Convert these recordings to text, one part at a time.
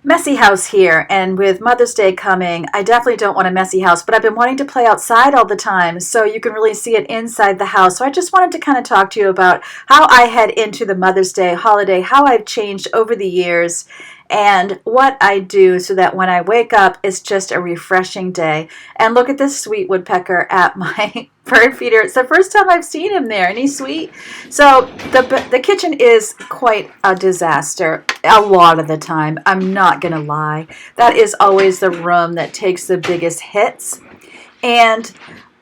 Messy house here, and with Mother's Day coming, I definitely don't want a messy house, but I've been wanting to play outside all the time, so you can really see it inside the house. So I just wanted to kind of talk to you about how I head into the Mother's Day holiday, how I've changed over the years, and what I do so that when I wake up, it's just a refreshing day. And look at this sweet woodpecker at my bird feeder. It's the first time I've seen him there, and he's sweet. So the kitchen is quite a disaster a lot of the time. I'm not going to lie. That is always the room that takes the biggest hits. And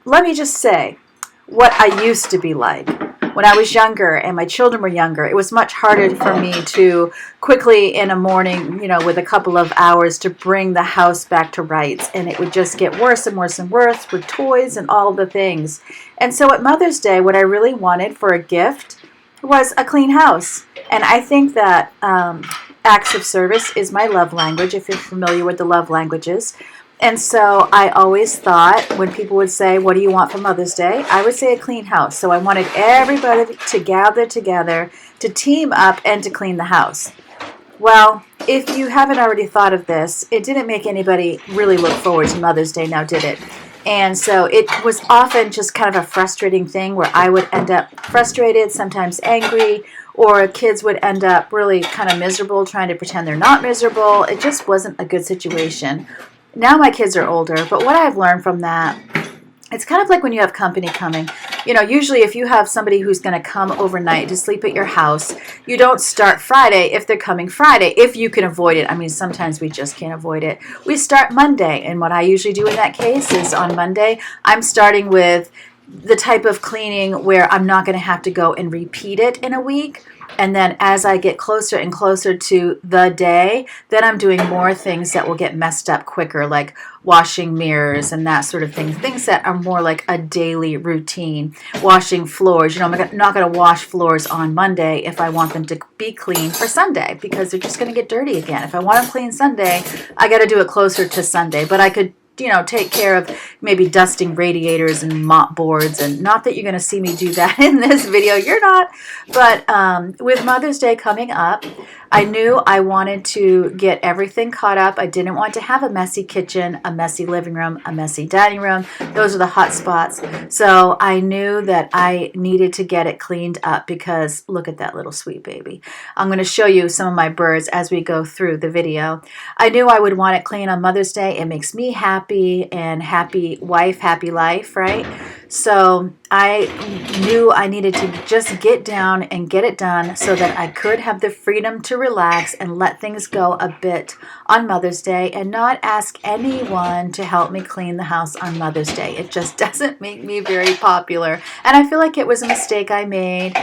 let me just say what I used to be like. When I was younger and my children were younger, it was much harder for me to quickly in a morning, with a couple of hours to bring the house back to rights. And it would just get worse and worse and worse with toys and all the things. And so at Mother's Day, what I really wanted for a gift was a clean house. And I think that acts of service is my love language, if you're familiar with the love languages. And so I always thought when people would say, what do you want for Mother's Day? I would say a clean house. So I wanted everybody to gather together, to team up, and to clean the house. Well, if you haven't already thought of this, it didn't make anybody really look forward to Mother's Day, now did it? And so it was often just kind of a frustrating thing where I would end up frustrated, sometimes angry, or kids would end up really kind of miserable, trying to pretend they're not miserable. It just wasn't a good situation. Now my kids are older, but what I've learned from that, it's kind of like when you have company coming. Usually if you have somebody who's going to come overnight to sleep at your house, you don't start Friday if they're coming Friday, if you can avoid it. I mean, sometimes we just can't avoid it. We start Monday, and what I usually do in that case is on Monday, I'm starting with the type of cleaning where I'm not going to have to go and repeat it in a week. And then as I get closer and closer to the day, then I'm doing more things that will get messed up quicker, like washing mirrors and that sort of thing. Things that are more like a daily routine. Washing floors. I'm not going to wash floors on Monday if I want them to be clean for Sunday, because they're just going to get dirty again. If I want them clean Sunday, I got to do it closer to Sunday. But I could take care of maybe dusting radiators and mop boards. And not that you're going to see me do that in this video. You're not. But with Mother's Day coming up, I knew I wanted to get everything caught up. I didn't want to have a messy kitchen, a messy living room, a messy dining room. Those are the hot spots. So I knew that I needed to get it cleaned up, because look at that little sweet baby. I'm going to show you some of my birds as we go through the video. I knew I would want it clean on Mother's Day. It makes me happy, and happy wife, happy life, right? So I knew I needed to just get down and get it done so that I could have the freedom to relax and let things go a bit on Mother's Day, and not ask anyone to help me clean the house on Mother's Day. It just doesn't make me very popular. And I feel like it was a mistake I made.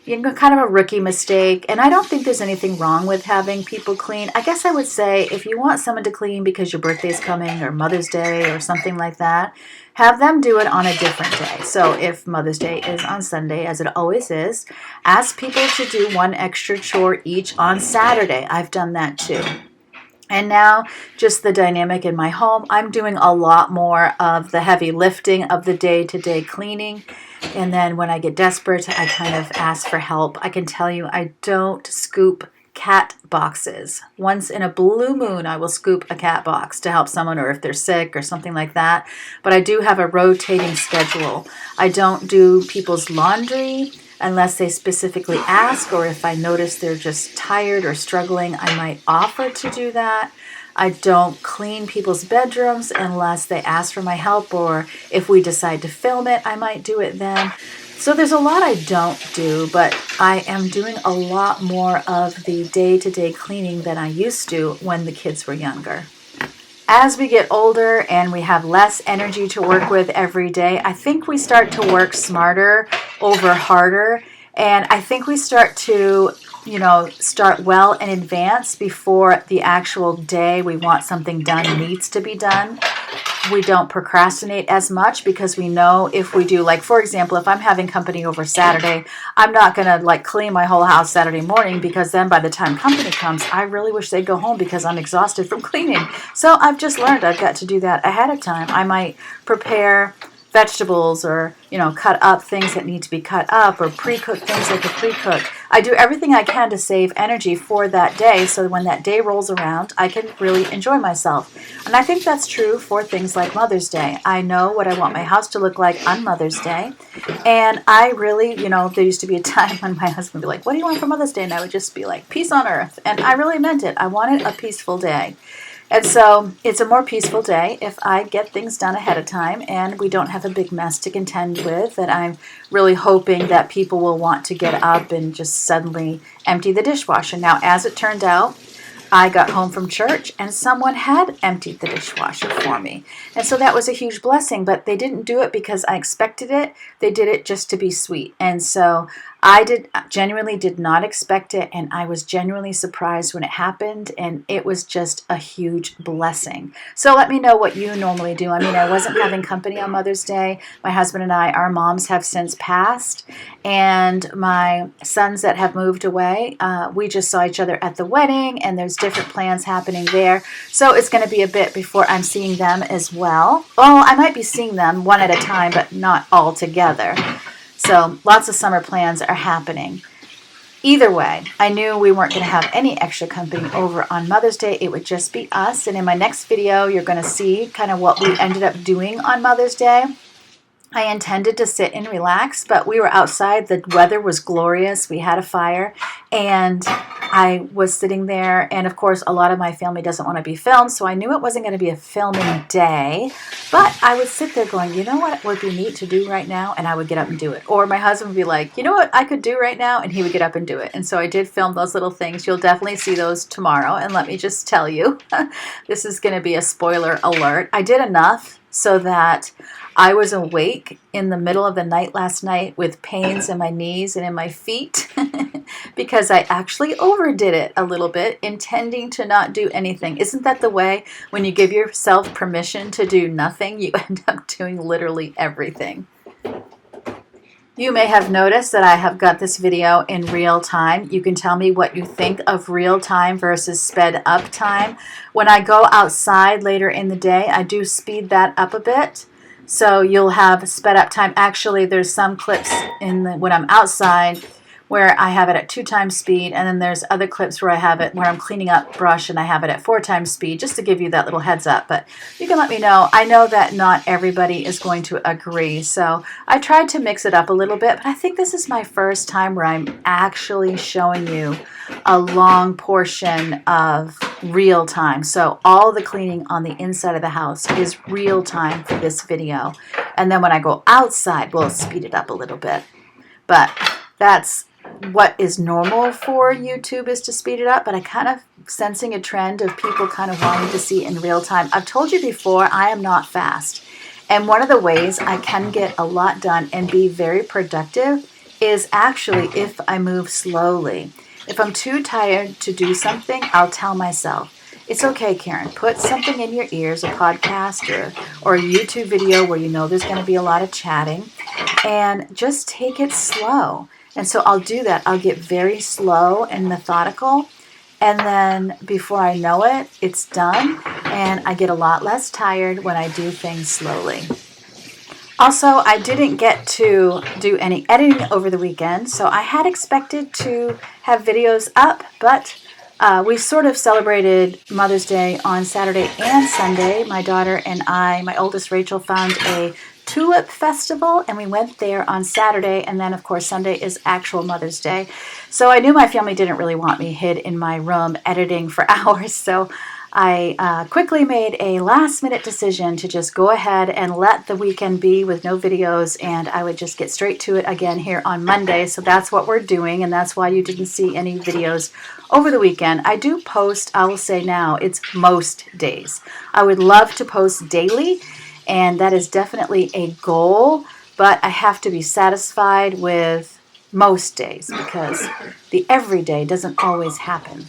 Kind of a rookie mistake. And I don't think there's anything wrong with having people clean. I guess I would say if you want someone to clean because your birthday's coming or Mother's Day or something like that, have them do it on a different day. So if Mother's Day is on Sunday, as it always is, ask people to do one extra chore each on Saturday. I've done that too. And now, just the dynamic in my home, I'm doing a lot more of the heavy lifting of the day-to-day cleaning. And then when I get desperate, I kind of ask for help. I can tell you I don't scoop cat boxes. Once in a blue moon, I will scoop a cat box to help someone, or if they're sick or something like that. But I do have a rotating schedule. I don't do people's laundry unless they specifically ask, or if I notice they're just tired or struggling, I might offer to do that. I don't clean people's bedrooms unless they ask for my help, or if we decide to film it, I might do it then. So there's a lot I don't do, but I am doing a lot more of the day-to-day cleaning than I used to when the kids were younger. As we get older and we have less energy to work with every day, I think we start to work smarter over harder. And I think we start to, start well in advance before the actual day we want something done needs to be done. We don't procrastinate as much because we know if we do, like, for example, if I'm having company over Saturday, I'm not going to clean my whole house Saturday morning, because then by the time company comes, I really wish they'd go home because I'm exhausted from cleaning. So I've just learned I've got to do that ahead of time. I might prepare vegetables or, cut up things that need to be cut up or pre-cook things like a pre-cook. I do everything I can to save energy for that day so when that day rolls around, I can really enjoy myself. And I think that's true for things like Mother's Day. I know what I want my house to look like on Mother's Day. And I really, there used to be a time when my husband would be like, what do you want for Mother's Day? And I would just be like, peace on earth. And I really meant it. I wanted a peaceful day. And so it's a more peaceful day if I get things done ahead of time and we don't have a big mess to contend with. And I'm really hoping that people will want to get up and just suddenly empty the dishwasher. Now, as it turned out, I got home from church and someone had emptied the dishwasher for me. And so that was a huge blessing, but they didn't do it because I expected it. They did it just to be sweet. And so I genuinely did not expect it, and I was genuinely surprised when it happened, and it was just a huge blessing. So let me know what you normally do. I mean, I wasn't having company on Mother's Day. My husband and I, our moms have since passed, and my sons that have moved away, we just saw each other at the wedding, and there's different plans happening there. So it's going to be a bit before I'm seeing them as well. Well, I might be seeing them one at a time, but not all together. So lots of summer plans are happening. Either way, I knew we weren't going to have any extra company over on Mother's Day. It would just be us. And in my next video, you're going to see kind of what we ended up doing on Mother's Day. I intended to sit and relax, but we were outside. The weather was glorious. We had a fire, and I was sitting there, and of course, a lot of my family doesn't want to be filmed, so I knew it wasn't going to be a filming day, but I would sit there going, you know what would be neat to do right now, and I would get up and do it. Or my husband would be like, you know what I could do right now, and he would get up and do it. And so I did film those little things. You'll definitely see those tomorrow, and let me just tell you, this is going to be a spoiler alert. I did enough so that I was awake in the middle of the night last night with pains in my knees and in my feet because I actually overdid it a little bit, intending to not do anything. Isn't that the way? When you give yourself permission to do nothing, you end up doing literally everything. You may have noticed that I have got this video in real time. You can tell me what you think of real time versus sped up time. When I go outside later in the day, I do speed that up a bit. So you'll have sped up time. Actually, there's some clips when I'm outside where I have it at 2 times speed, and then there's other clips where I have it where I'm cleaning up brush and I have it at 4 times speed, just to give you that little heads up. But you can let me know. I know that not everybody is going to agree, so I tried to mix it up a little bit, but I think this is my first time where I'm actually showing you a long portion of real time. So all the cleaning on the inside of the house is real time for this video. And then when I go outside, we'll speed it up a little bit. But that's what is normal for YouTube, is to speed it up, but I kind of sensing a trend of people kind of wanting to see in real time. I've told you before, I am not fast. And one of the ways I can get a lot done and be very productive is actually if I move slowly. If I'm too tired to do something, I'll tell myself, it's okay, Karen, put something in your ears, a podcast or a YouTube video where you know there's going to be a lot of chatting, and just take it slow. And so I'll do that. I'll get very slow and methodical, and then before I know it, it's done, and I get a lot less tired when I do things slowly. Also, I didn't get to do any editing over the weekend, so I had expected to have videos up, but we sort of celebrated Mother's Day on Saturday and Sunday. My daughter and I, my oldest Rachel, found a tulip festival, and we went there on Saturday, and then of course Sunday is actual Mother's Day. So I knew my family didn't really want me hid in my room editing for hours, so I quickly made a last-minute decision to just go ahead and let the weekend be with no videos, and I would just get straight to it again here on Monday. So that's what we're doing, and that's why you didn't see any videos over the weekend. I do post, I will say now, it's most days. I would love to post daily, and that is definitely a goal, but I have to be satisfied with most days because the everyday doesn't always happen.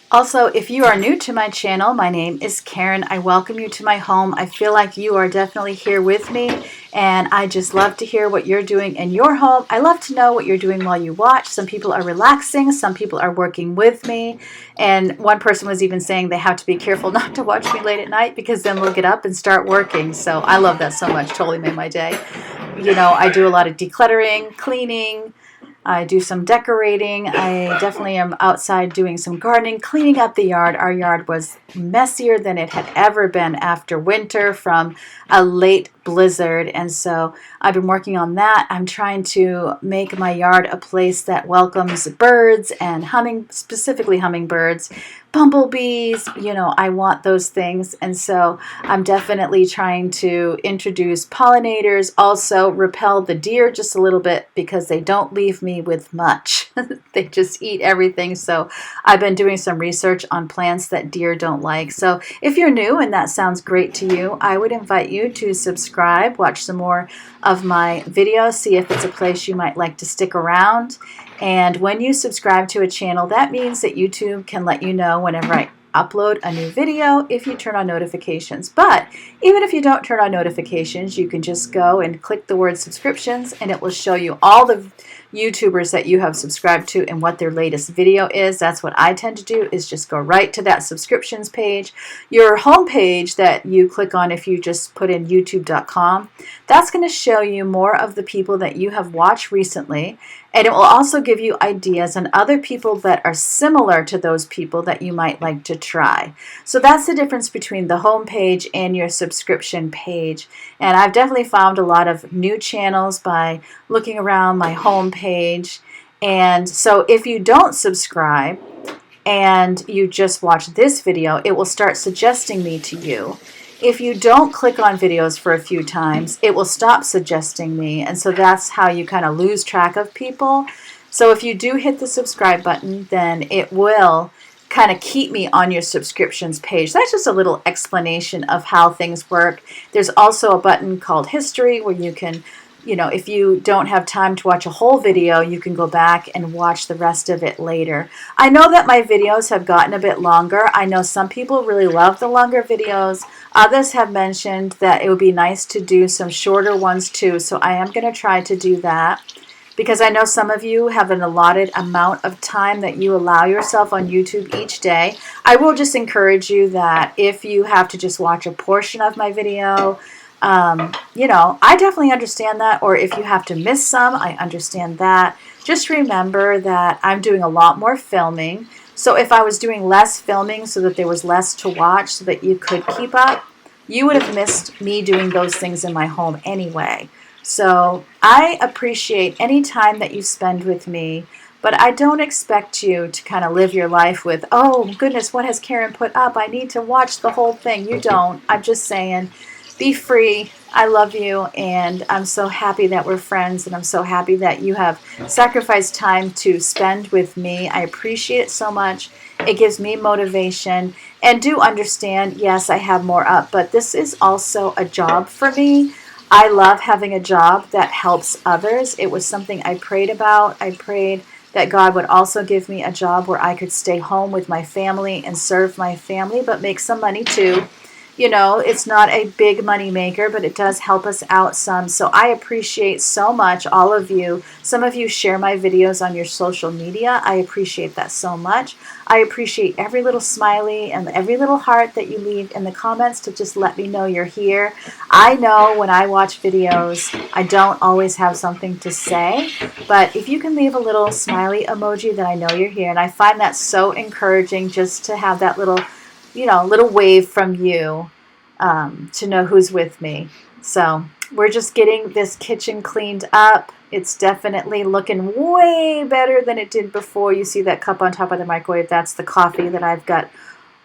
Also, if you are new to my channel, my name is Karen. I welcome you to my home. I feel like you are definitely here with me, and I just love to hear what you're doing in your home. I love to know what you're doing while you watch. Some people are relaxing, some people are working with me, and one person was even saying they have to be careful not to watch me late at night because then they'll get up and start working. So I love that so much. Totally made my day. You know, I do a lot of decluttering, cleaning, I do some decorating. I definitely am outside doing some gardening, cleaning up the yard. Our yard was messier than it had ever been after winter from a late blizzard. And so I've been working on that. I'm trying to make my yard a place that welcomes birds and specifically hummingbirds, bumblebees. You know, I want those things. And so I'm definitely trying to introduce pollinators, also repel the deer just a little bit because they don't leave me with much. They just eat everything. So I've been doing some research on plants that deer don't like. So if you're new and that sounds great to you, I would invite you to subscribe, watch some more of my videos, see if it's a place you might like to stick around. And when you subscribe to a channel, that means that YouTube can let you know whenever I upload a new video if you turn on notifications. But even if you don't turn on notifications, you can just go and click the word subscriptions and it will show you all the YouTubers that you have subscribed to and what their latest video is. That's what I tend to do, is just go right to that subscriptions page. Your home page that you click on, if you just put in youtube.com, that's going to show you more of the people that you have watched recently. And it will also give you ideas on other people that are similar to those people that you might like to try. So that's the difference between the home page and your subscription page. And I've definitely found a lot of new channels by looking around my home page. And so if you don't subscribe and you just watch this video, it will start suggesting me to you. If you don't click on videos for a few times, it will stop suggesting me. And so that's how you kind of lose track of people. So if you do hit the subscribe button, then it will kind of keep me on your subscriptions page. That's just a little explanation of how things work. There's also a button called history where you can, you know, if you don't have time to watch a whole video, you can go back and watch the rest of it later. I know that my videos have gotten a bit longer. I know some people really love the longer videos. Others have mentioned that it would be nice to do some shorter ones too. So I am going to try to do that, because I know some of you have an allotted amount of time that you allow yourself on YouTube each day. I will just encourage you that if you have to just watch a portion of my video, you know, I definitely understand that. Or if you have to miss some, I understand that. Just remember that I'm doing a lot more filming. So if I was doing less filming so that there was less to watch so that you could keep up, you would have missed me doing those things in my home anyway. So I appreciate any time that you spend with me, but I don't expect you to kind of live your life with, oh goodness, what has Karen put up? I need to watch the whole thing. You don't. I'm just saying, be free. I love you, and I'm so happy that we're friends, and I'm so happy that you have sacrificed time to spend with me. I appreciate it so much. It gives me motivation. And do understand, yes, I have more up, but this is also a job for me. I love having a job that helps others. It was something I prayed about. I prayed that God would also give me a job where I could stay home with my family and serve my family, but make some money too. You know, it's not a big money maker, but it does help us out some. So I appreciate so much all of you. Some of you share my videos on your social media. I appreciate that so much. I appreciate every little smiley and every little heart that you leave in the comments to just let me know you're here. I know when I watch videos, I don't always have something to say, but if you can leave a little smiley emoji, then I know you're here. And I find that so encouraging, just to have that little, you know, little wave from you to know who's with me. So we're just getting this kitchen cleaned up. It's definitely looking way better than it did before. You see that cup on top of the microwave? That's the coffee that I've got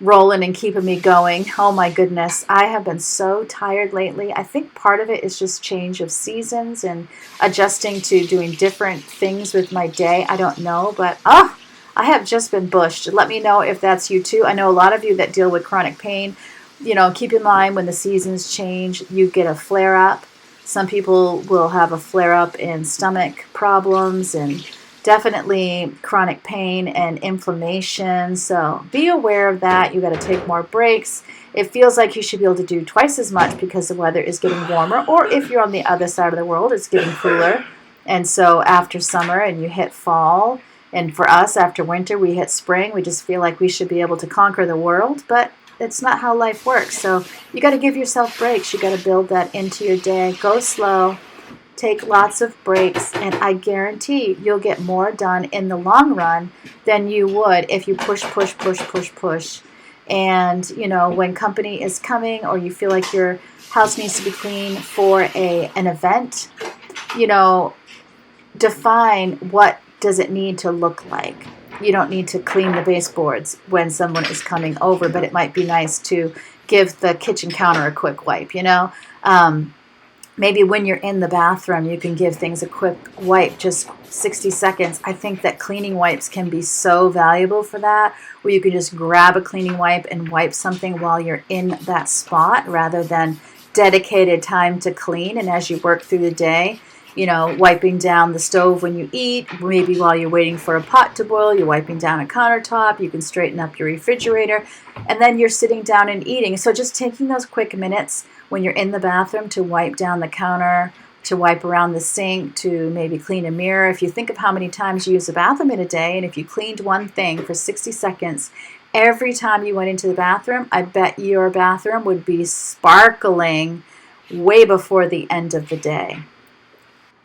rolling and keeping me going. Oh my goodness, I have been so tired lately. I think part of it is just change of seasons and adjusting to doing different things with my day. I don't know, but I have just been bushed. Let me know if that's you too. I know a lot of you that deal with chronic pain. You know, keep in mind when the seasons change, you get a flare-up. Some people will have a flare-up in stomach problems and definitely chronic pain and inflammation. So be aware of that. You got to take more breaks. It feels like you should be able to do twice as much because the weather is getting warmer, or if you're on the other side of the world, it's getting cooler. And so after summer and you hit fall, and for us after winter, we hit spring, we just feel like we should be able to conquer the world, but it's not how life works. So you got to give yourself breaks. You got to build that into your day. Go slow. Take lots of breaks, and I guarantee you'll get more done in the long run than you would if you push, push, push, push, push. And, when company is coming or you feel like your house needs to be clean for an event, define what does it need to look like. You don't need to clean the baseboards when someone is coming over, but it might be nice to give the kitchen counter a quick wipe, Maybe when you're in the bathroom, you can give things a quick wipe, just 60 seconds. I think that cleaning wipes can be so valuable for that, where you can just grab a cleaning wipe and wipe something while you're in that spot rather than dedicated time to clean. And as you work through the day, wiping down the stove when you eat, maybe while you're waiting for a pot to boil, you're wiping down a countertop, you can straighten up your refrigerator, and then you're sitting down and eating. So just taking those quick minutes when you're in the bathroom to wipe down the counter, to wipe around the sink, to maybe clean a mirror. If you think of how many times you use the bathroom in a day, and if you cleaned one thing for 60 seconds, every time you went into the bathroom, I bet your bathroom would be sparkling way before the end of the day.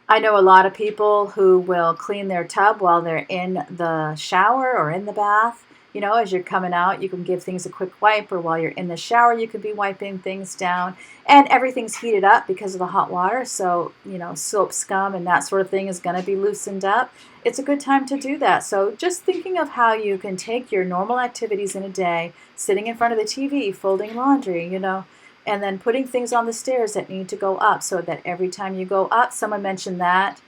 I know a lot of people who will clean their tub while they're in the shower or in the bath. As you're coming out, you can give things a quick wipe, or while you're in the shower, you could be wiping things down. And everything's heated up because of the hot water, so, soap scum and that sort of thing is going to be loosened up. It's a good time to do that. So just thinking of how you can take your normal activities in a day, sitting in front of the TV, folding laundry, and then putting things on the stairs that need to go up, so that every time you go up, someone mentioned that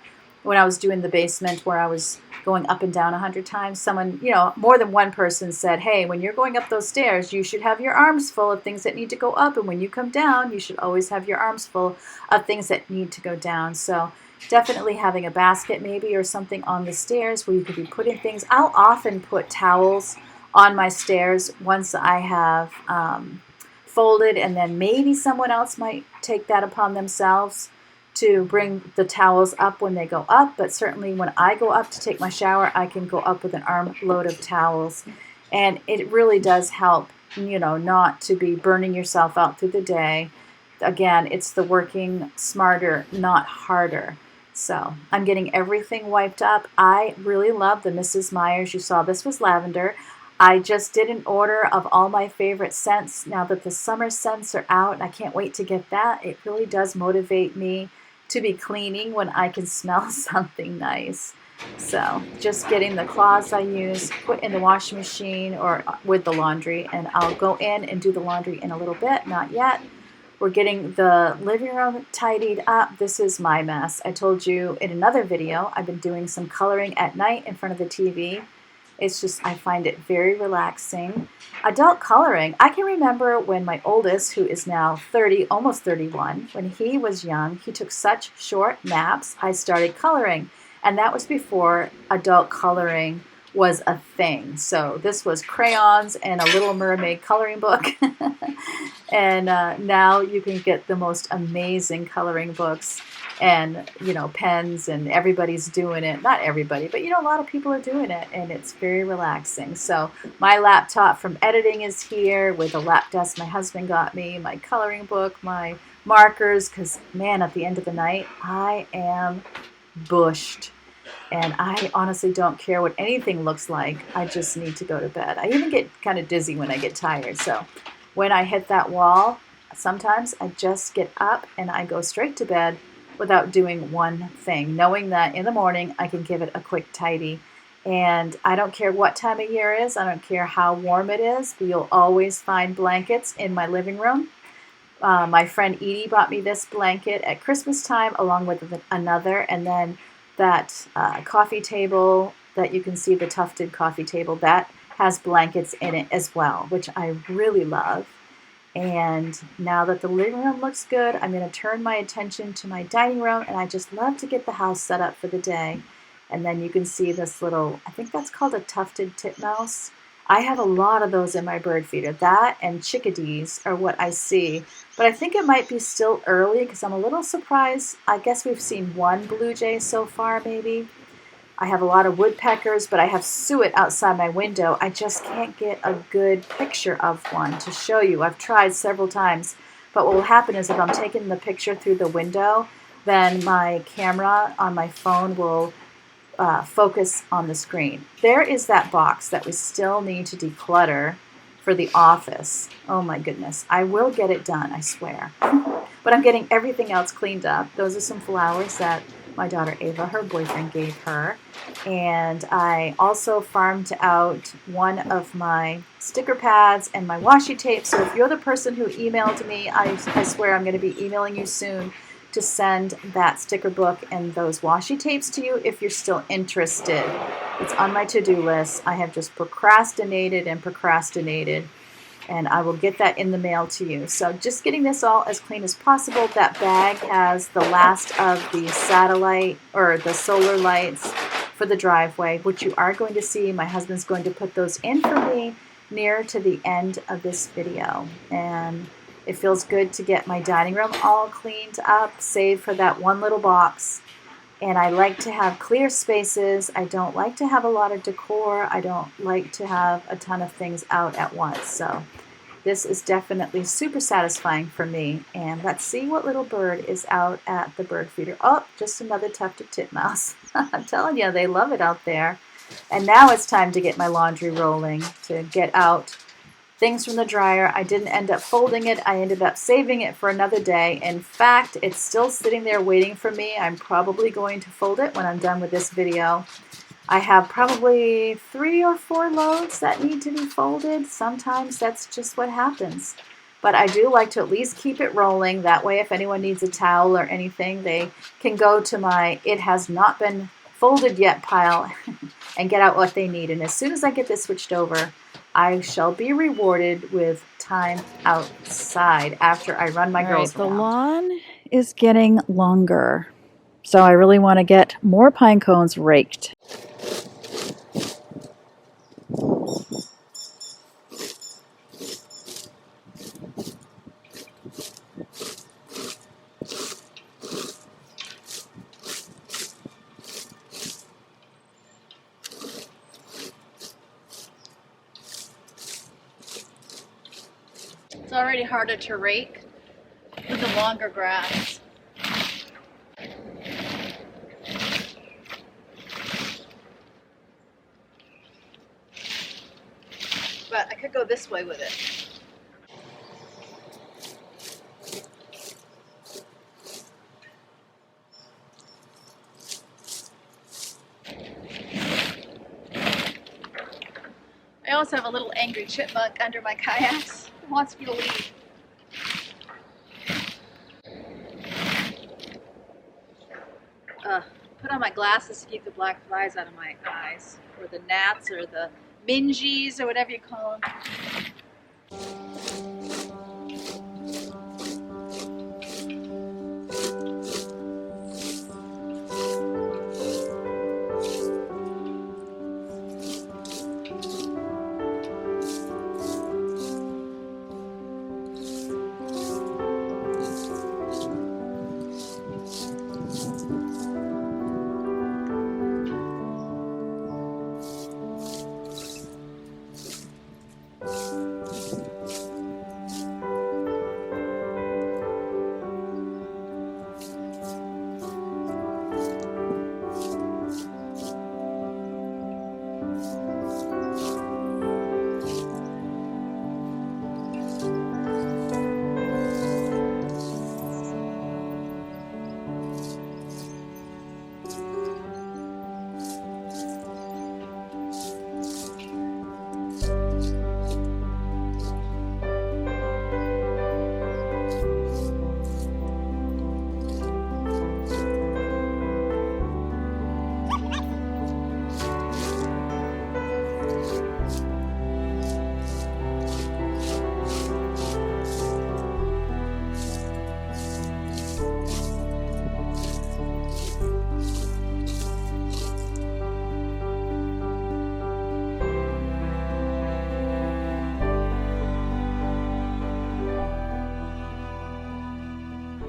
when I was doing the basement where I was going up and down 100 times, someone, more than one person said, hey, when you're going up those stairs, you should have your arms full of things that need to go up. And when you come down, you should always have your arms full of things that need to go down. So definitely having a basket maybe or something on the stairs where you could be putting things. I'll often put towels on my stairs once I have folded, and then maybe someone else might take that upon themselves to bring the towels up when they go up. But certainly when I go up to take my shower, I can go up with an armload of towels. And it really does help, not to be burning yourself out through the day. Again, it's the working smarter, not harder. So I'm getting everything wiped up. I really love the Mrs. Meyer's. You saw this was lavender. I just did an order of all my favorite scents now that the summer scents are out, and I can't wait to get that. It really does motivate me to be cleaning when I can smell something nice. So just getting the cloths I use, put in the washing machine or with the laundry, and I'll go in and do the laundry in a little bit, not yet. We're getting the living room tidied up. This is my mess. I told you in another video, I've been doing some coloring at night in front of the TV. It's just, I find it very relaxing. Adult coloring, I can remember when my oldest, who is now 30, almost 31, when he was young, he took such short naps, I started coloring. And that was before adult coloring was a thing. So this was crayons and a Little Mermaid coloring book. And now you can get the most amazing coloring books and, pens, and everybody's doing it. Not everybody, but, a lot of people are doing it, and it's very relaxing. So my laptop from editing is here with a lap desk my husband got me, my coloring book, my markers, because, man, at the end of the night, I am bushed. And I honestly don't care what anything looks like. I just need to go to bed. I even get kind of dizzy when I get tired. So when I hit that wall, sometimes I just get up and I go straight to bed without doing one thing, knowing that in the morning I can give it a quick tidy. And I don't care what time of year it is. I don't care how warm it is. But you'll always find blankets in my living room. My friend Edie bought me this blanket at Christmas time along with another. And then that coffee table that you can see, the tufted coffee table, that has blankets in it as well, which I really love. And now that the living room looks good, I'm going to turn my attention to my dining room, and I just love to get the house set up for the day. And then you can see this little, I think that's called a tufted titmouse. I have a lot of those in my bird feeder. That and chickadees are what I see. But I think it might be still early because I'm a little surprised. I guess we've seen one blue jay so far, maybe. I have a lot of woodpeckers, but I have suet outside my window. I just can't get a good picture of one to show you. I've tried several times, but what will happen is if I'm taking the picture through the window, then my camera on my phone will focus on the screen. There is that box that we still need to declutter for the office. Oh my goodness. I will get it done, I swear. But I'm getting everything else cleaned up. Those are some flowers that my daughter Ava, her boyfriend, gave her. And I also farmed out one of my sticker pads and my washi tape. So if you're the person who emailed me, I swear I'm going to be emailing you soon to send that sticker book and those washi tapes to you if you're still interested. It's on my to-do list. I have just procrastinated, and I will get that in the mail to you. So just getting this all as clean as possible. That bag has the last of the satellite or the solar lights for the driveway, which you are going to see. My husband's going to put those in for me near to the end of this video. And it feels good to get my dining room all cleaned up, save for that one little box. And I like to have clear spaces. I don't like to have a lot of decor. I don't like to have a ton of things out at once. So this is definitely super satisfying for me. And let's see what little bird is out at the bird feeder. Oh, just another tufted titmouse. I'm telling you, they love it out there. And now it's time to get my laundry rolling, to get out things from the dryer. I didn't end up folding it. I ended up saving it for another day. In fact, it's still sitting there waiting for me. I'm probably going to fold it when I'm done with this video. I have probably 3 or 4 loads that need to be folded. Sometimes that's just what happens. But I do like to at least keep it rolling. That way, if anyone needs a towel or anything, they can go to my "it has not been folded yet" pile and get out what they need. And as soon as I get this switched over, I shall be rewarded with time outside after I run my girls around. The lawn is getting longer, so I really want to get more pine cones raked. It's already harder to rake with the longer grass. But I could go this way with it. I also have a little angry chipmunk under my kayaks who wants me to leave. Put on my glasses to keep the black flies out of my eyes, or the gnats, or the mingies, or whatever you call them.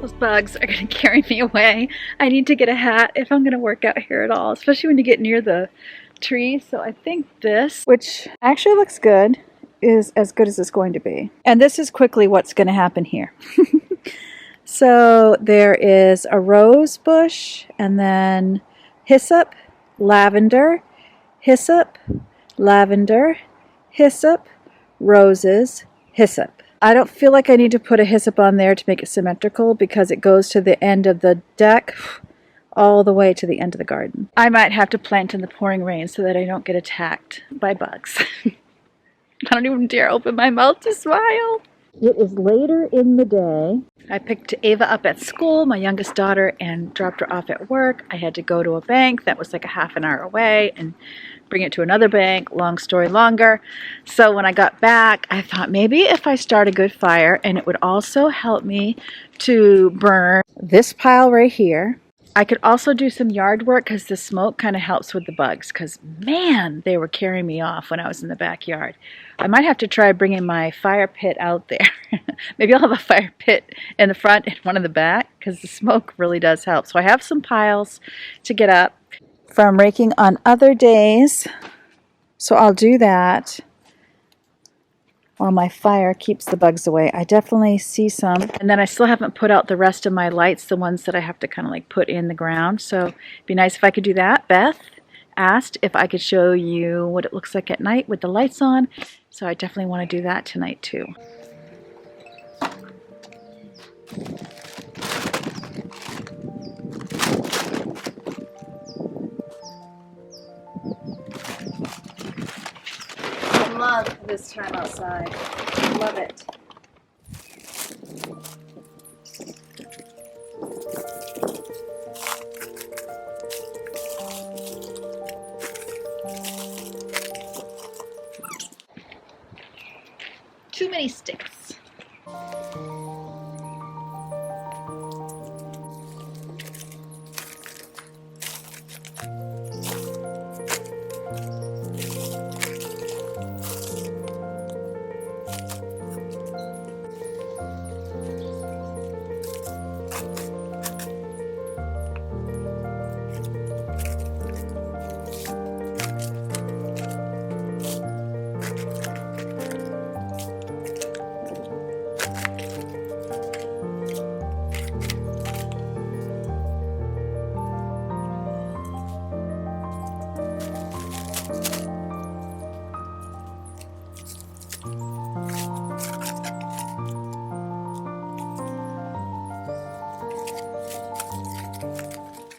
Those bugs are going to carry me away. I need to get a hat if I'm going to work out here at all, especially when you get near the tree. So I think this, which actually looks good, is as good as it's going to be. And this is quickly what's going to happen here. So there is a rose bush, and then hyssop, lavender, hyssop, lavender, hyssop, roses, hyssop. I don't feel like I need to put a hyssop on there to make it symmetrical because it goes to the end of the deck all the way to the end of the garden. I might have to plant in the pouring rain so that I don't get attacked by bugs. I don't even dare open my mouth to smile. It is later in the day. I picked Ava up at school, my youngest daughter, and dropped her off at work. I had to go to a bank that was like a half an hour away and bring it to another bank. Long story longer. So when I got back, I thought maybe if I start a good fire, and it would also help me to burn this pile right here. I could also do some yard work because the smoke kind of helps with the bugs, because man, they were carrying me off when I was in the backyard. I might have to try bringing my fire pit out there. Maybe I'll have a fire pit in the front and one in the back, because the smoke really does help. So I have some piles to get up from raking on other days. So I'll do that while my fire keeps the bugs away. I definitely see some. And then I still haven't put out the rest of my lights, the ones that I have to kind of like put in the ground. So it'd be nice if I could do that. Beth asked if I could show you what it looks like at night with the lights on. So I definitely want to do that tonight too. I love this time outside. Love it. Too many sticks.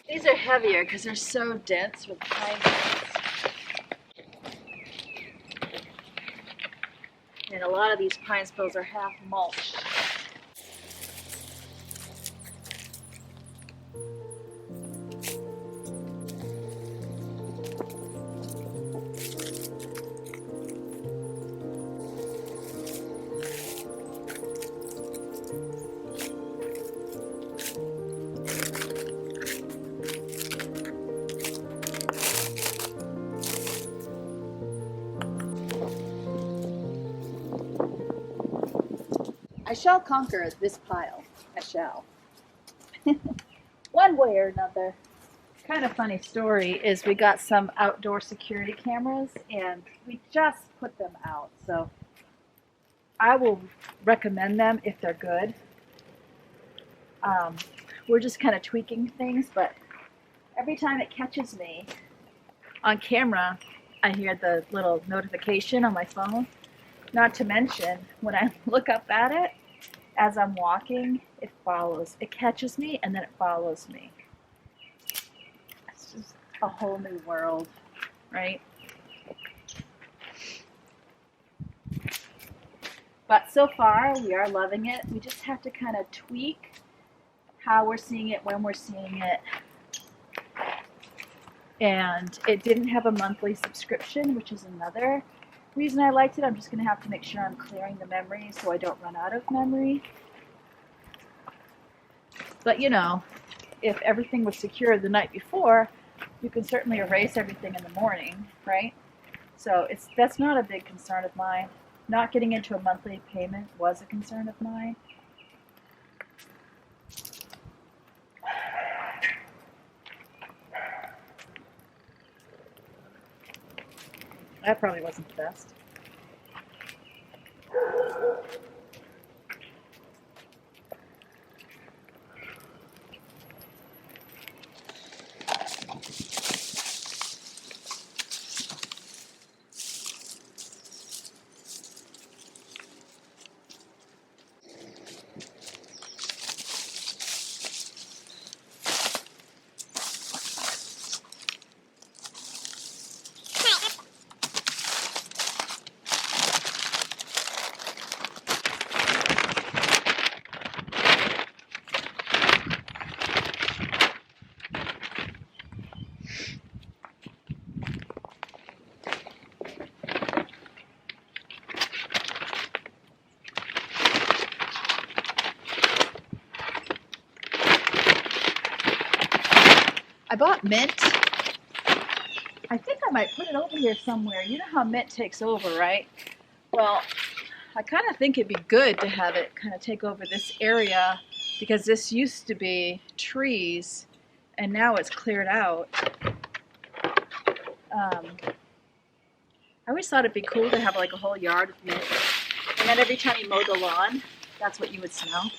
These are heavier because they're so dense with pine needles. And a lot of these pine spills are half mulched. I shall conquer this pile. I shall. One way or another. Kind of funny story is we got some outdoor security cameras and we just put them out. So I will recommend them if they're good. We're just kind of tweaking things, but every time it catches me on camera, I hear the little notification on my phone. Not to mention, when I look up at it, as I'm walking, it follows. It catches me and then it follows me. It's just a whole new world, right? But so far, we are loving it. We just have to kind of tweak how we're seeing it, when we're seeing it. And it didn't have a monthly subscription, which is another reason I liked it. I'm just going to have to make sure I'm clearing the memory so I don't run out of memory. But you know, if everything was secured the night before, you can certainly erase everything in the morning, right? So that's not a big concern of mine. Not getting into a monthly payment was a concern of mine. That probably wasn't the best. I bought mint. I think I might put it over here somewhere. You know how mint takes over, right? Well, I kind of think it'd be good to have it kind of take over this area because this used to be trees and now it's cleared out. I always thought it'd be cool to have like a whole yard of mint. And then every time you mow the lawn, that's what you would smell.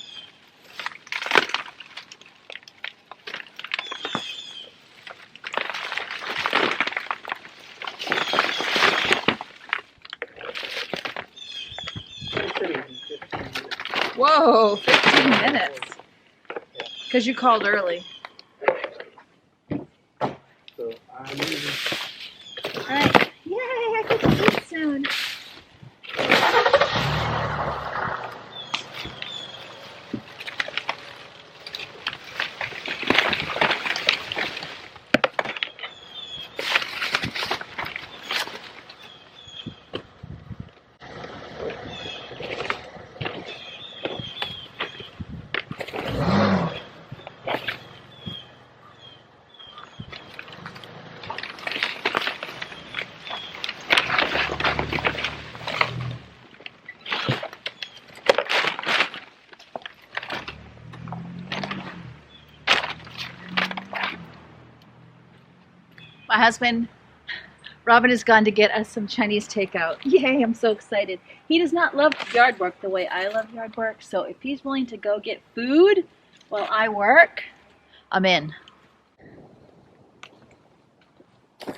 Whoa, 15 minutes. Because you called early. So I'm using. Alright. Yay, I get to eat soon. My husband, Robin, has gone to get us some Chinese takeout. Yay, I'm so excited. He does not love yard work the way I love yard work, so if he's willing to go get food while I work, I'm in. I'm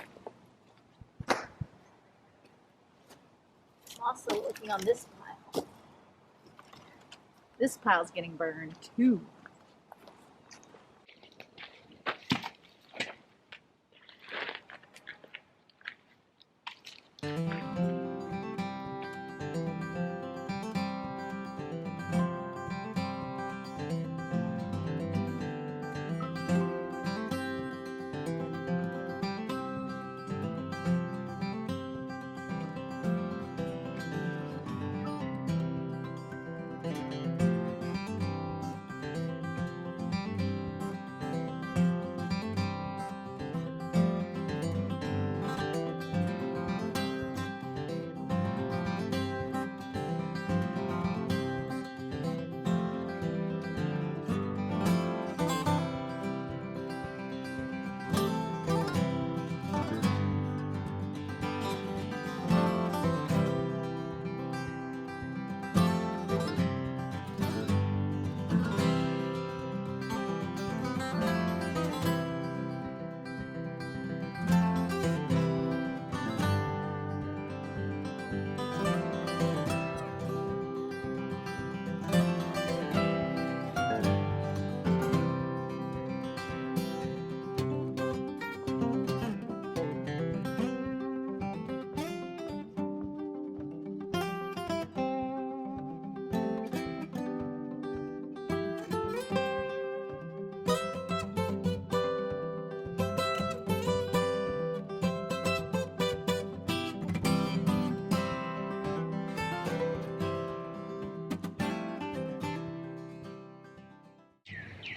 also looking on this pile. This pile's getting burned too.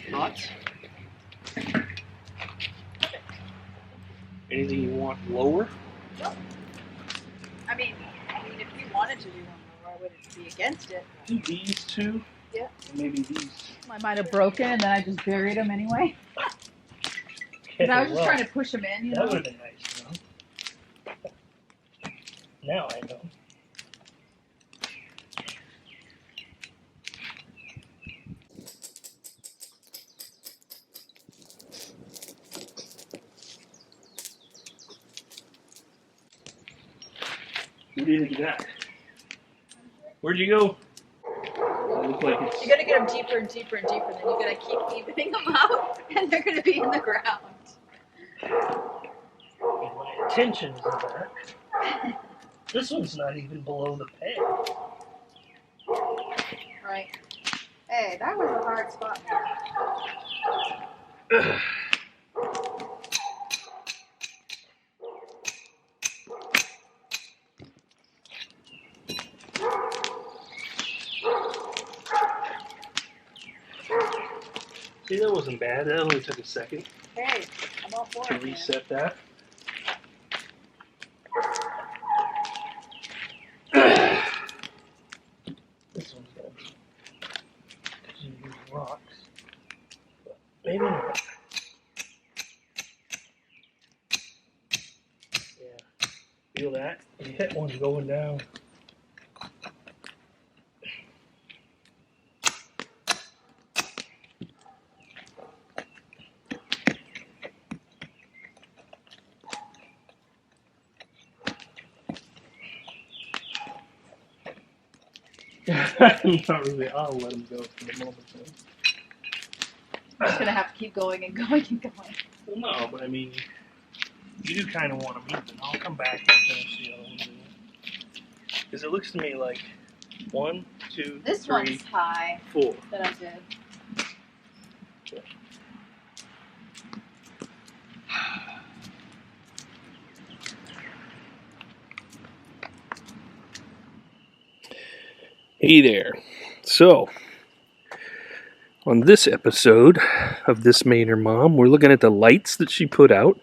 Thoughts? Anything you want lower? No. I mean, if you wanted to do one more, I wouldn't be against it. Do these two? Yeah. And maybe these. I might have broken and then I just buried them anyway. Because I was just trying to push them in, you know? That would have been nice, you know? Now I know. What do you think of that? Where'd you go? It looks like it's... You gotta get them deeper and deeper and deeper, and then you gotta keep evening them out, and they're gonna be in the ground. My attention is that. This one's not even below the peg. Right. Hey, that was a hard spot. See, that wasn't bad. That only took a second Hey, I'm all for to it. reset that. This one's got to use rocks. But maybe not. Yeah. Feel that? That one's going down. Not really. I'll let him go for the moment. Then. I'm just gonna have to keep going and going and going. Well, no, but I mean, you do kind of want them even. I'll come back and finish the other one. Because it looks to me like 1, 2, This 3, one's high 4. that I did. Hey there. So, on this episode of This Mainer Mom, we're looking at the lights that she put out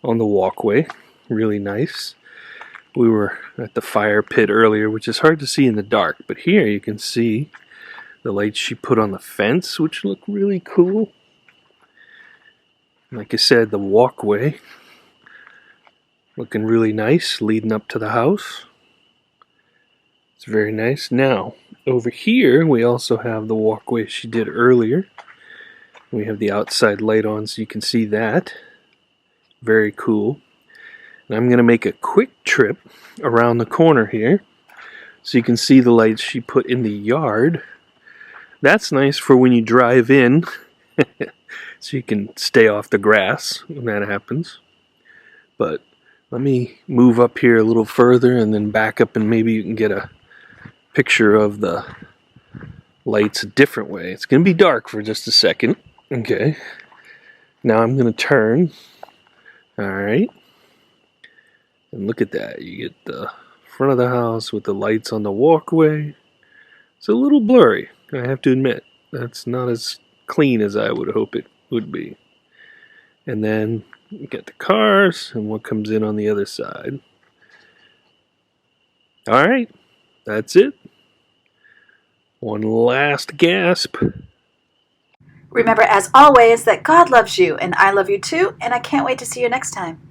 on the walkway. Really nice. We were at the fire pit earlier, which is hard to see in the dark, but here you can see the lights she put on the fence, which look really cool. Like I said, the walkway looking really nice, leading up to the house. It's very nice. Now, over here, we also have the walkway she did earlier. We have the outside light on so you can see that. Very cool. And I'm going to make a quick trip around the corner here so you can see the lights she put in the yard. That's nice for when you drive in so you can stay off the grass when that happens. But let me move up here a little further and then back up, and maybe you can get a picture of the lights a different way. It's going to be dark for just a second. Okay. Now I'm going to turn. Alright. And look at that. You get the front of the house with the lights on the walkway. It's a little blurry, I have to admit. That's not as clean as I would hope it would be. And then you get the cars and what comes in on the other side. Alright. That's it. One last gasp. Remember, as always, that God loves you, and I love you too, and I can't wait to see you next time.